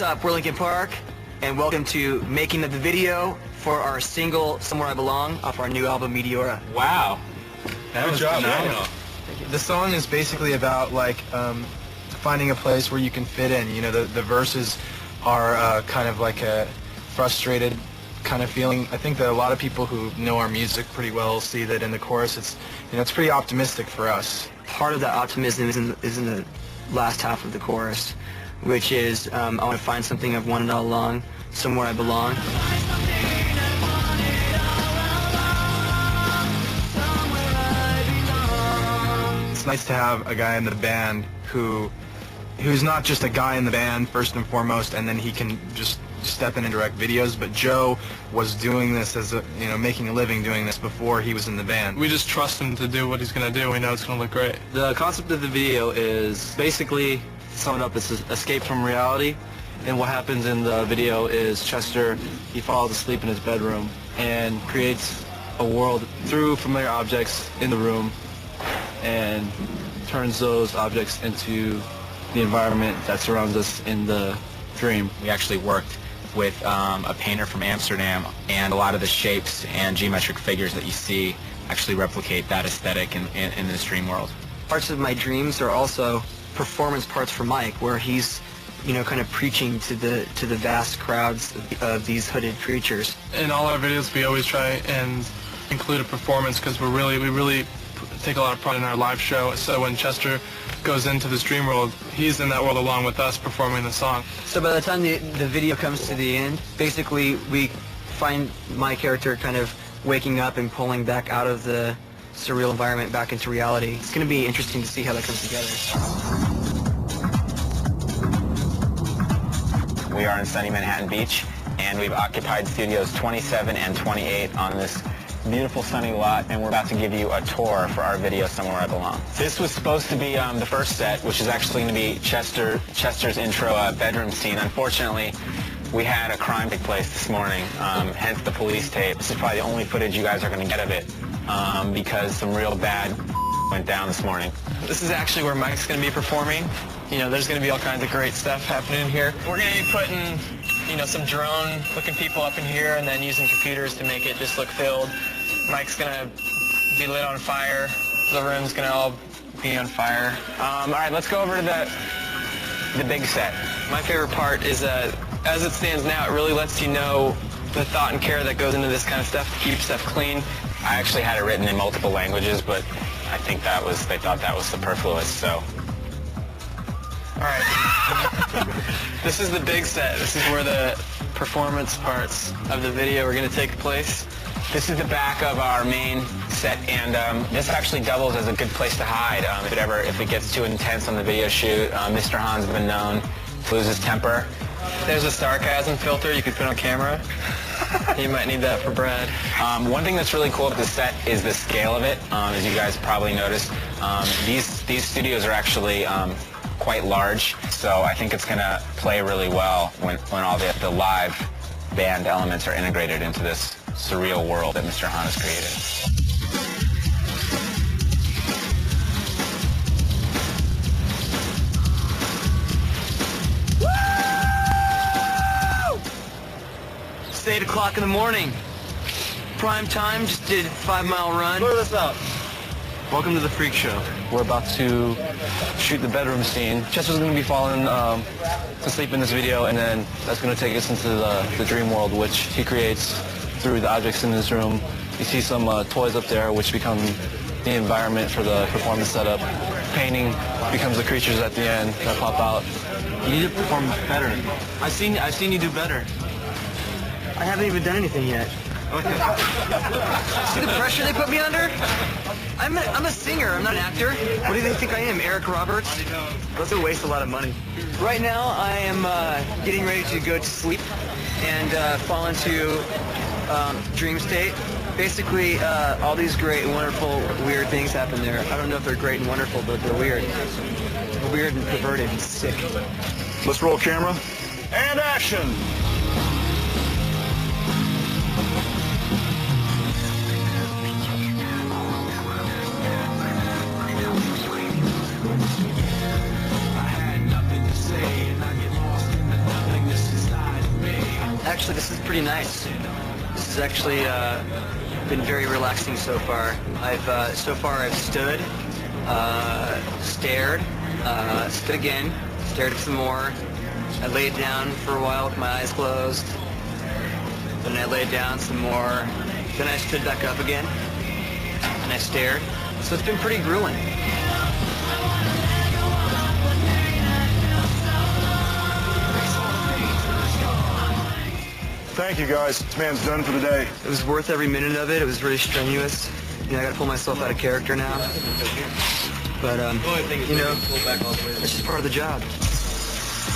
What's up, we're Linkin Park, and welcome to making of the video for our single Somewhere I Belong off our new album Meteora. Wow. Good job, man. The song is basically about like finding a place where you can fit in. You know, the verses are kind of like a frustrated kind of feeling. I think that a lot of people who know our music pretty well see that in the chorus it's pretty optimistic for us. Part of that optimism is in the last half of the chorus, which is I want to find something I've wanted all along, somewhere I belong. It's nice to have a guy in the band who's not just a guy in the band first and foremost, and then he can just step in and direct videos. But Joe was doing this as a, making a living doing this before he was in the band. We just trust him to do what he's gonna do. We know it's gonna look great. The concept of the video is basically, summed up, it's escape from reality. And what happens in the video is Chester, he falls asleep in his bedroom and creates a world through familiar objects in the room and turns those objects into the environment that surrounds us in the dream. We actually worked with a painter from Amsterdam, and a lot of the shapes and geometric figures that you see actually replicate that aesthetic in this dream world. Parts of my dreams are also performance parts for Mike, where he's kind of preaching to the vast crowds of these hooded creatures. In all our videos, we always try and include a performance because we really take a lot of pride in our live show. So when Chester goes into this dream world, he's in that world along with us performing the song. So by the time the video comes to the end, basically we find my character kind of waking up and pulling back out of the surreal environment back into reality. It's going to be interesting to see how that comes together. We are in sunny Manhattan Beach, and we've occupied studios 27 and 28 on this beautiful sunny lot, and we're about to give you a tour for our video Somewhere I Belong. This was supposed to be the first set, which is actually going to be Chester's intro bedroom scene. Unfortunately, we had a crime take place this morning, hence the police tape. This is probably the only footage you guys are going to get of it because some real bad went down this morning. This is actually where Mike's going to be performing. There's going to be all kinds of great stuff happening here. We're going to be putting some drone-looking people up in here and then using computers to make it just look filled. Mike's going to be lit on fire. The room's going to all be on fire. All right, let's go over to the big set. My favorite part is as it stands now, it really lets you know the thought and care that goes into this kind of stuff to keep stuff clean. I actually had it written in multiple languages, but I think they thought that was superfluous, so. All right. This is the big set. This is where the performance parts of the video are going to take place. This is the back of our main set, and this actually doubles as a good place to hide. If it gets too intense on the video shoot, Mr. Han's been known to lose his temper. There's a sarcasm filter you could put on camera. You might need that for Brad. One thing that's really cool with the set is the scale of it. As you guys probably noticed, these studios are actually quite large, so I think it's going to play really well when all the live band elements are integrated into this surreal world that Mr. Han has created. It's 8 o'clock in the morning. Prime time, just did a 5-mile run. Look this up. Welcome to the Freak Show. We're about to shoot the bedroom scene. Chester's going to be falling to sleep in this video, and then that's going to take us into the dream world, which he creates through the objects in his room. You see some toys up there, which become the environment for the performance setup. Painting becomes the creatures at the end that pop out. You need to perform better. I've seen you do better. I haven't even done anything yet. Okay. See the pressure they put me under? I'm a singer, I'm not an actor. What do they think I am, Eric Roberts? Those will waste a lot of money. Right now, I am getting ready to go to sleep and fall into dream state. Basically, all these great and wonderful, weird things happen there. I don't know if they're great and wonderful, but they're weird. They're weird and perverted and sick. Let's roll camera. And action! I had nothing to say, and I get lost in the nothingness. Actually, this is pretty nice. This has actually been very relaxing so far. I've stood, stared, stood again, stared some more. I laid down for a while with my eyes closed. Then I laid down some more. Then I stood back up again, and I stared. So it's been pretty grueling. Thank you, guys. This man's done for the day. It was worth every minute of it. It was really strenuous. You know, I gotta pull myself out of character now. But, you know, it's just part of the job.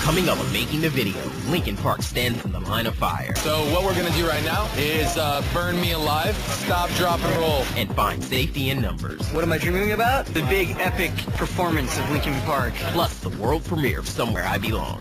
Coming up on Making the Video, Linkin Park stands in the line of fire. So what we're going to do right now is burn me alive, stop, drop, and roll. And find safety in numbers. What am I dreaming about? The big, epic performance of Linkin Park. Plus the world premiere of Somewhere I Belong.